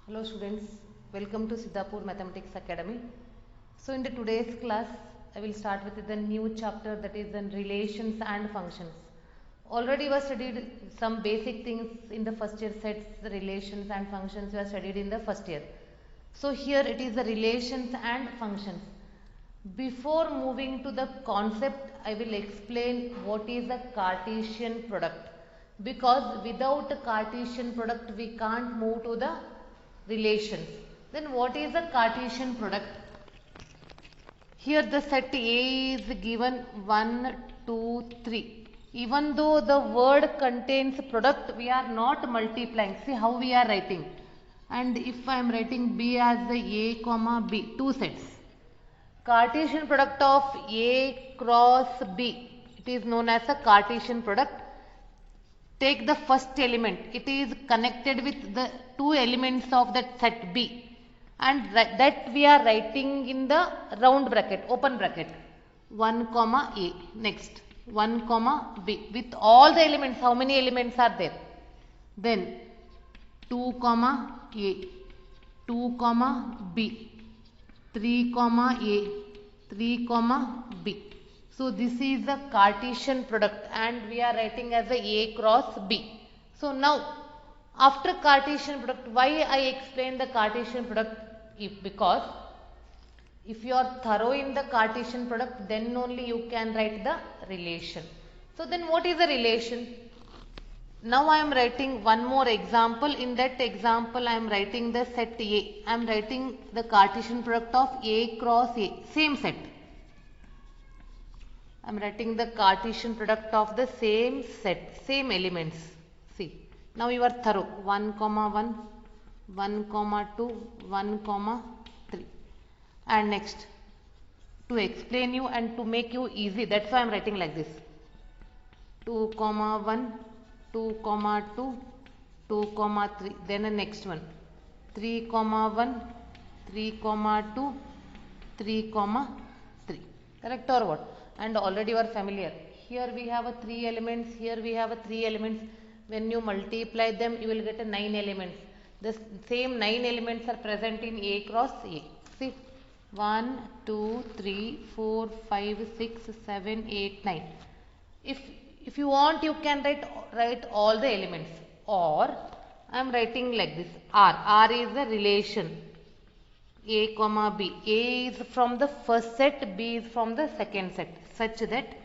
Hello students, welcome to Siddhapur Mathematics Academy. So in the today's class, I will start with the new chapter, that is in relations and functions. Already we have studied some basic things in the first year sets, the relations and functions we have studied in the first year. So here it is the relations and functions. Before moving to the concept, I will explain what is a Cartesian product, because without a Cartesian product we can't move to the relations. Then what is a Cartesian product? Here the set A is given 1, 2, 3. Even though the word contains product, we are not multiplying. See how we are writing. And if I am writing B as the A comma B, two sets. Cartesian product of A cross B, it is known as a Cartesian product. Take the first element, it is connected with the two elements of that set B, and that we are writing in the round bracket, open bracket, 1 comma A. Next 1 comma B with all the elements. How many elements are there? Then 2 comma A, 2 comma B, 3 comma A, 3 comma B. So this is the Cartesian product and we are writing as a cross B. So now after Cartesian product, why I explain the Cartesian product? Because if you are thorough in the Cartesian product, then only you can write the relation. So then what is the relation? Now I am writing one more example. In that example I am writing the set A. I am writing the Cartesian product of A cross A, same set. I am writing the Cartesian product of the same set, same elements. See, now you are thorough. 1 comma 1, 1 comma 2, 1 comma 3. And next, to explain you and to make you easy, that's why I am writing like this. 2 comma 1, 2 comma 2, 2 comma 3. Then the next one. 3 comma 1, 3 comma 2, 3 comma 3. Correct or what? And already you are familiar. Here we have a 3 elements, here we have a 3 elements. When you multiply them, you will get a 9 elements. The same 9 elements are present in A cross A. See, 1, 2, 3, 4, 5, 6, 7, 8, 9. If you want, you can write all the elements, or I am writing like this. R is the relation. A comma B. A is from the first set, B is from the second set, such that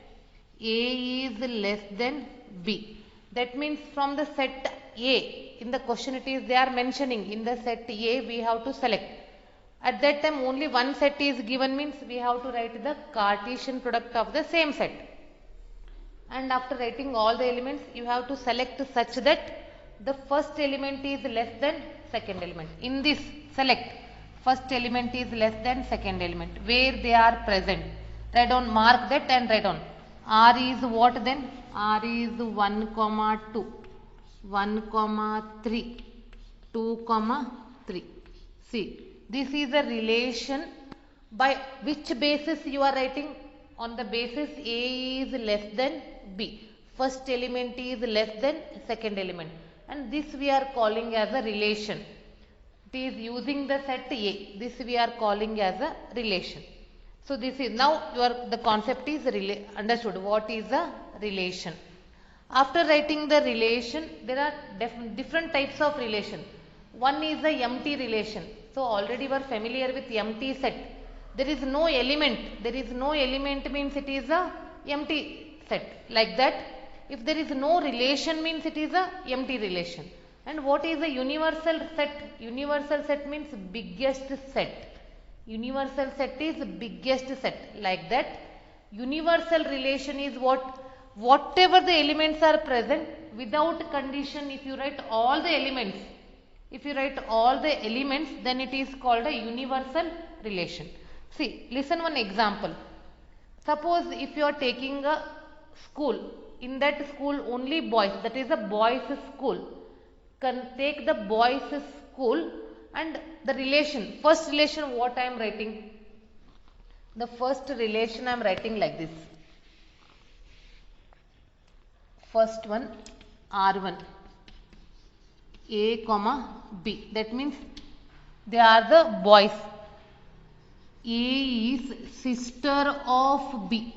A is less than B. That means from the set A, in the question it is they are mentioning in the set A we have to select. At that time only one set is given, means we have to write the Cartesian product of the same set. And after writing all the elements, you have to select such that the first element is less than second element. In this, select first element is less than second element, where they are present. Write down, mark that and write down. R is what then? R is 1 comma 2, 1 comma 3, 2 comma 3. See, this is a relation by which basis you are writing? On the basis A is less than B. First element is less than second element. And this we are calling as a relation. It is using the set A. This we are calling as a relation. So this is now the concept is understood. What is a relation? After writing the relation, there are different types of relation. One is the empty relation. So already we are familiar with empty set. There is no element. There is no element means it is a empty set. Like that, if there is no relation means it is a empty relation. And what is a universal set? Universal set means biggest set. Universal set is biggest set. Like that, universal relation is what? Whatever the elements are present, without condition, if you write all the elements, then it is called a universal relation. See, listen one example. Suppose if you are taking a school, in that school only boys, that is a boys school. Can take the boys school and the relation, first relation what I am writing? The first relation I am writing like this. First one, R1, A comma B. That means They are the boys. A is sister of B.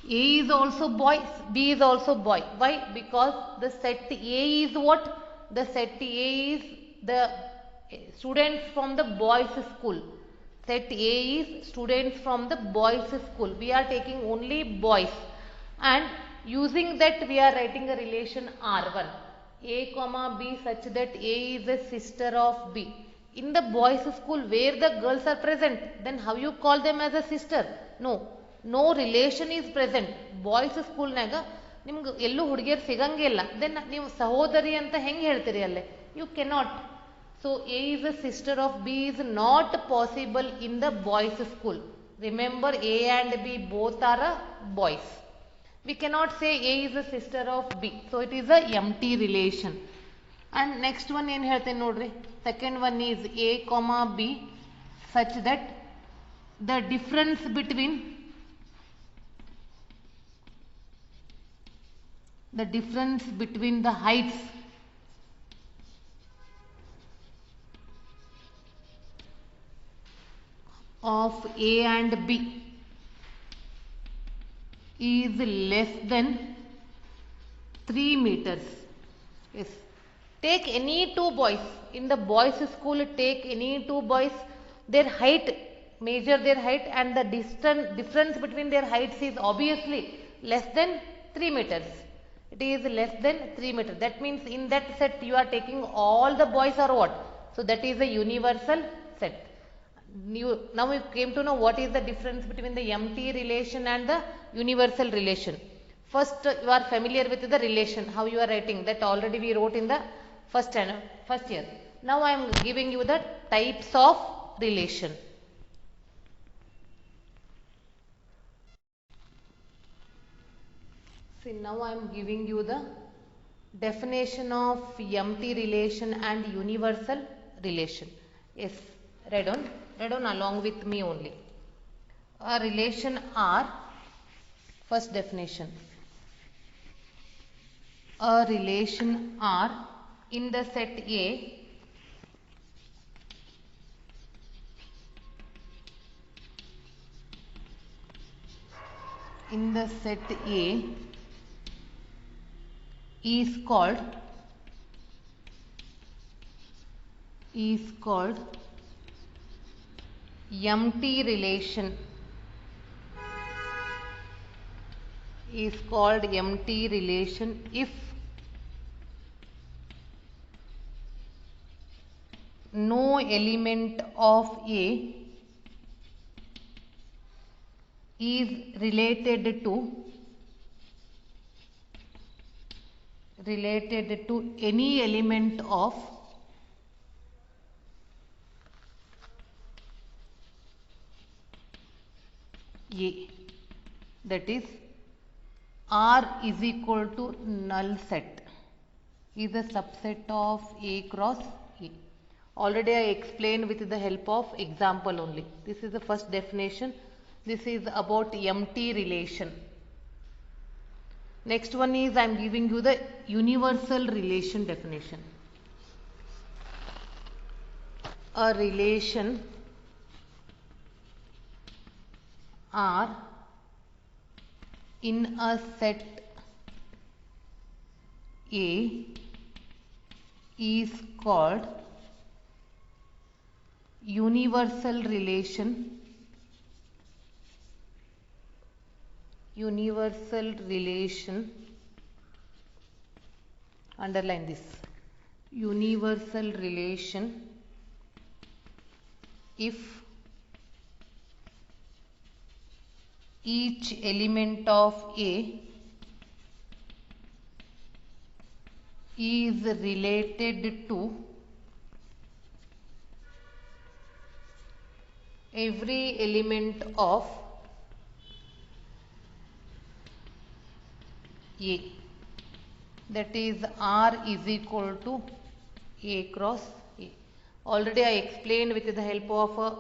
A is also boy, B is also boy. Why? Because the set A is what? The set A is the students from the boys school. Set A is students from the boys school. We are taking only boys, and using that we are writing a relation R1. A comma B such that A is a sister of B. In the boys school where the girls are present, then how you call them as a sister? No relation is present. Boys school naga ನಿಮ್ಗೆ ಎಲ್ಲೂ ಹುಡುಗಿಯರು ಸಿಗಂಗಿಲ್ಲ, then ನೀವು ಸಹೋದರಿ ಅಂತ ಹೆಂಗೆ ಹೇಳ್ತೀರಿ ಅಲ್ಲೇ? You cannot. So A is a sister of B is not possible in the boys school. Remember, A and B both are boys. We cannot say A is a sister of B. So it is a empty relation. And next one ಏನು ಹೇಳ್ತೇನೆ ನೋಡ್ರಿ. Second one is A comma B such that the difference between the heights of A and B is less than 3 meters. Yes. Take any two boys. In the boys school, take any two boys. Their height, measure their height, and the difference between their heights is obviously less than 3 meters. It is less than 3 meters. That means in that set you are taking all the boys or what? So that is a universal set. Now we came to know what is the difference between the empty relation and the universal relation. First, you are familiar with the relation, how you are writing. That already we wrote in the first year. Now I am giving you the types of relation. See, now I am giving you the definition of empty relation and universal relation. Yes, read on along with me only. A relation R, first definition. A relation R in the set A is called empty relation. Is called empty relation if no element of A is related to any element of A. That is, R is equal to null set, is a subset of A cross A. Already I explained with the help of example only. This is the first definition. This is about empty relation. Next one is I am giving you the universal relation definition. A relation R in a set A is called universal relation. Underline this. Universal relation if each element of A is related to every element of A. That is, R is equal to A cross A. Already I explained with the help of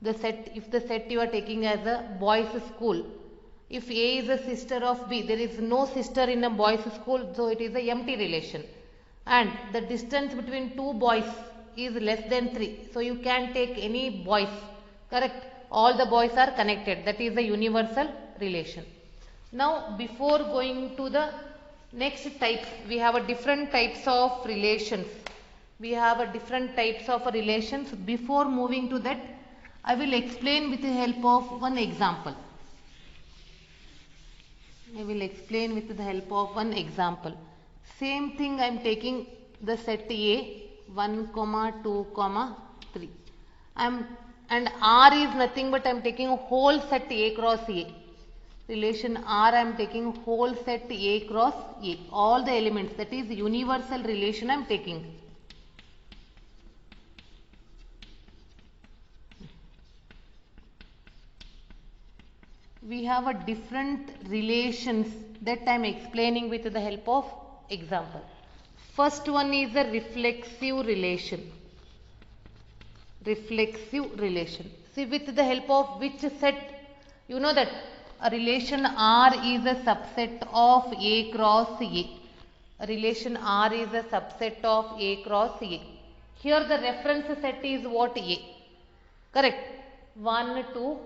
the set. If the set you are taking as a boys school, if A is a sister of B, there is no sister in a boys school, so it is a empty relation. And the distance between two boys is less than 3. So you can take any boys, correct? All the boys are connected. That is a universal relation. Now before going to the next types, we have a different types of relations. We have a different types of relations. Before moving to that, I will explain with the help of one example. I will explain with the help of one example. Same thing I am taking the set A 1, 2, 3. And R is nothing but I am taking a whole set A cross A. Relation R I am taking whole set A cross A. All the elements, that is universal relation I am taking. We have a different relations that I am explaining with the help of example. First one is a reflexive relation. Reflexive relation. See, with the help of which set, you know that a relation R is a subset of A cross A. A relation R is a subset of A cross A. Here the reference set is what? A. Correct? 1, 2,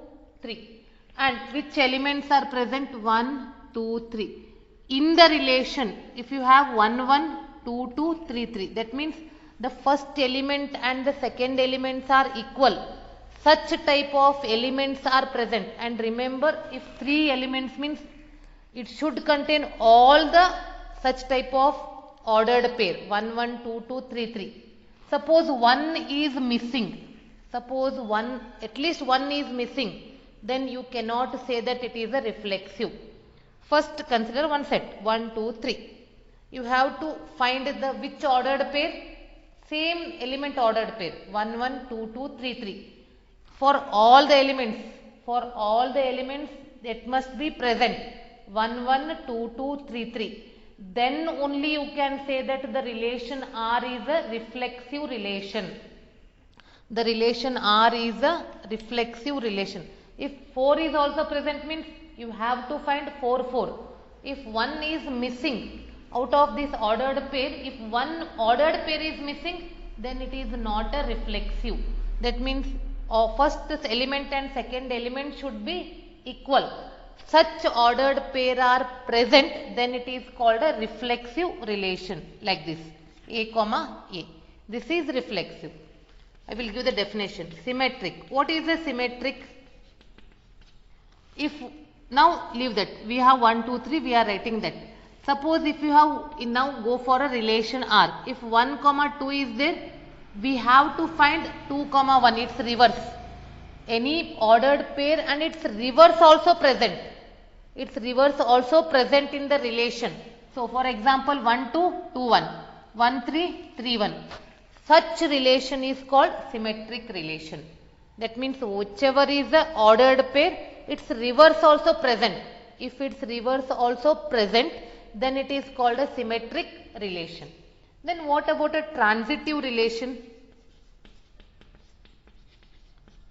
3. And which elements are present? 1, 2, 3. In the relation, if you have 1, 1, 2, 2, 3, 3. That means the first element and the second elements are equal. Such type of elements are present. And remember, if 3 elements means it should contain all the such type of ordered pair. 1, 1, 2, 2, 3, 3. Suppose 1 is missing. Suppose at least 1 is missing. Then you cannot say that it is a reflexive. First consider one set 1, 2, 3. You have to find the which ordered pair? Same element ordered pair 1, 1, 2, 2, 3, 3. For all the elements that must be present 1, 1, 2, 2, 3, 3. Then only you can say that the relation R is a reflexive relation. The relation R is a reflexive relation. If 4 is also present means you have to find 4, 4. If 1 is missing out of this ordered pair, if one ordered pair is missing, then it is not a reflexive. That means first element and second element should be equal. Such ordered pair are present, then it is called a reflexive relation, like this A comma A. This is reflexive. I will give the definition. Symmetric. What is a symmetric? If now leave that, we have 1, 2, 3, we are writing that. Suppose if you have now go for a relation R. If 1, 2 is there, we have to find 2, 1. Its reverse. Any ordered pair and its reverse also present. Its reverse also present in the relation. So for example 1, 2, 2, 1. 1, 3, 3, 1. Such relation is called symmetric relation. That means whichever is the ordered pair, its reverse also present. If its reverse also present, then it is called a symmetric relation. Then what about a transitive relation?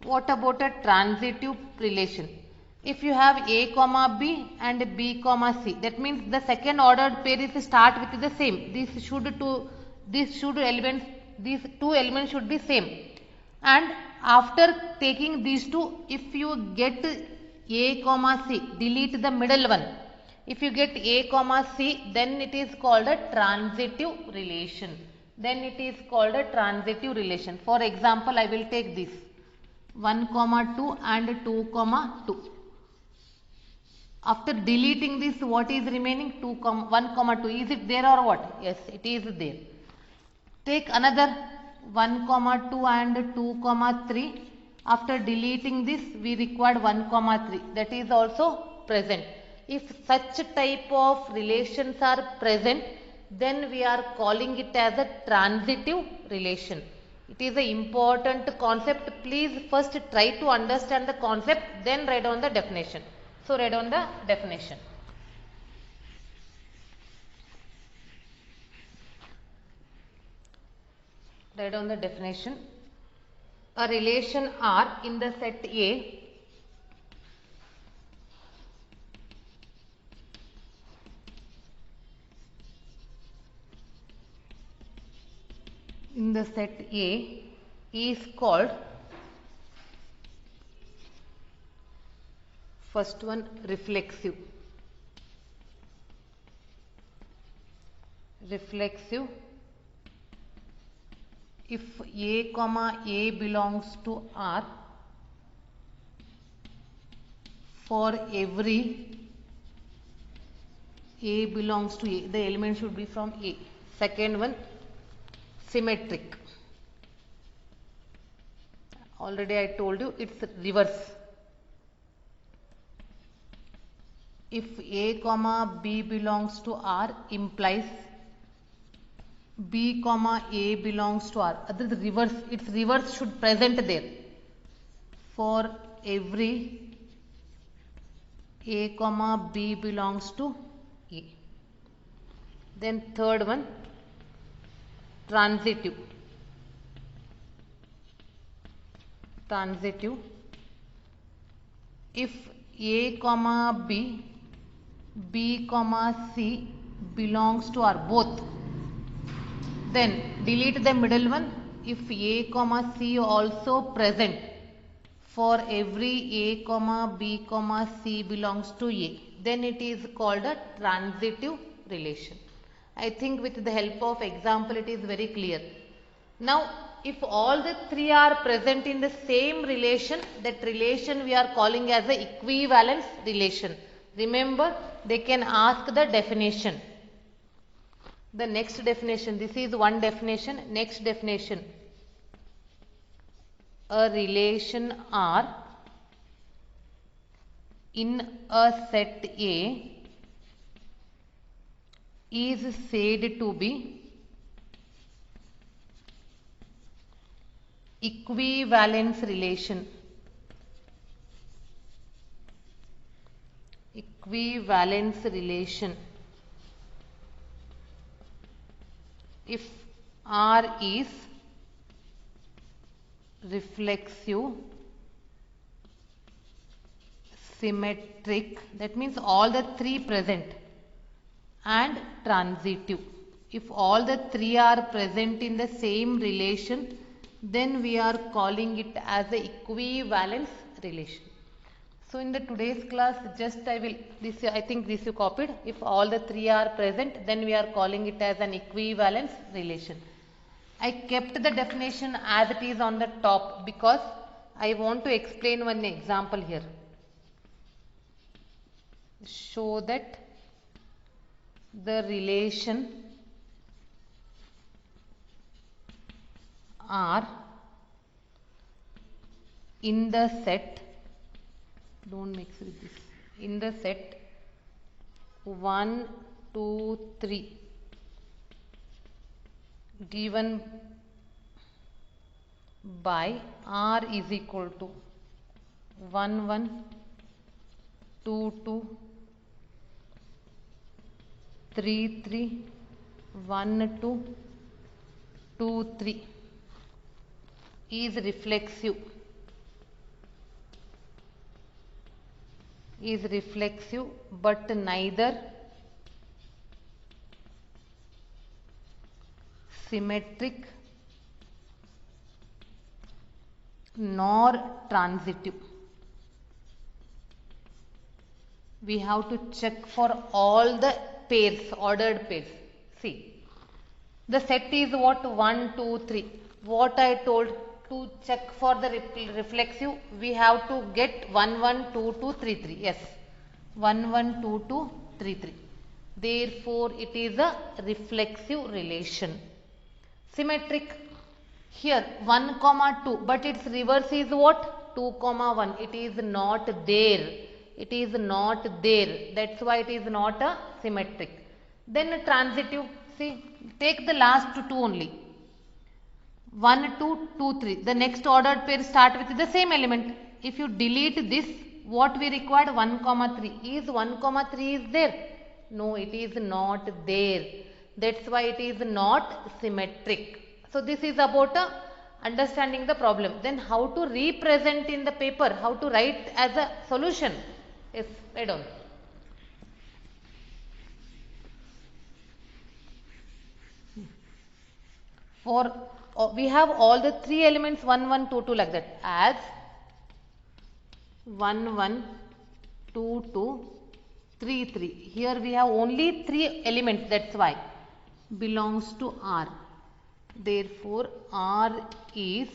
What about a transitive relation? If you have A comma B and B comma C, that means the second ordered pair is start with the same. These two elements should be same. And after taking these two, if you get A comma C, delete the middle one. If you get A comma C, then it is called a transitive relation. Then it is called a transitive relation. For example, I will take this 1, 2 and 2, 2. After deleting this, what is remaining? 1, 2. Is it there or what? Yes, it is there. Take another 1, 2 and 2, 3. After deleting this, we required 1, 3. That is also present. If such type of relations are present, then we are calling it as a transitive relation. It is an important concept. Please first try to understand the concept, then write down the definition. So write down the definition. Write down the definition. A relation R in the set A in the set A is called, first one, reflexive. Reflexive if A comma A belongs to R for every A belongs to A, the element should be from A. Second one, symmetric. Already I told you it's reverse. If A comma B belongs to R implies B comma A belongs to R. Other the reverse, its reverse should present there. For every A comma B belongs to A. Then third one, transitive. Transitive. If A comma B, B comma C belongs to R both, then delete the middle one. If A comma C also present for every A comma B comma C belongs to A, then it is called a transitive relation. I think with the help of example it is very clear. Now if all the three are present in the same relation, that relation we are calling as a equivalence relation. Remember, they can ask the definition. The next definition, this is one definition. Next definition, a relation R in a set A is said to be equivalence relation. Equivalence relation if R is reflexive, symmetric, that means all the three present, and transitive. If all the three are present in the same relation, then we are calling it as a equivalence relation. So in the today's class, just I think this you copied. If all the three are present, then we are calling it as an equivalence relation. I kept the definition as it is on the top because I want to explain one example here. Show that the relation R in the set, don't mix with this, in the set 1, 2, 3 given by R is equal to 1, 1, 2, 2, 3, 3, 1, 2, 2, 3 is reflexive. Is reflexive but neither symmetric nor transitive. We have to check for all the pairs, ordered pairs. See, the set is what? 1, 2, 3. What I told, to check for the reflexive, we have to get 1, 1, 2, 2, 3, 3. Yes, 1, 1, 2, 2, 3, 3. Therefore, it is a reflexive relation. Symmetric, here 1, 2, but its reverse is what? 2, 1. It is not there. It is not there. That's why it is not a symmetric. Then transitive, see, take the last two only. 1, 2, 2, 3. The next ordered pair start with the same element. If you delete this, what we required? 1, 3. Is 1, 3 is there? No, it is not there. That's why it is not symmetric. So this is about understanding the problem. Then how to represent in the paper? How to write as a solution? Yes, write down. For we have all the three elements 1 1 2 2 like that, as 1 1 2 2 3 3. Here we have only three elements, that's why belongs to R. Therefore R is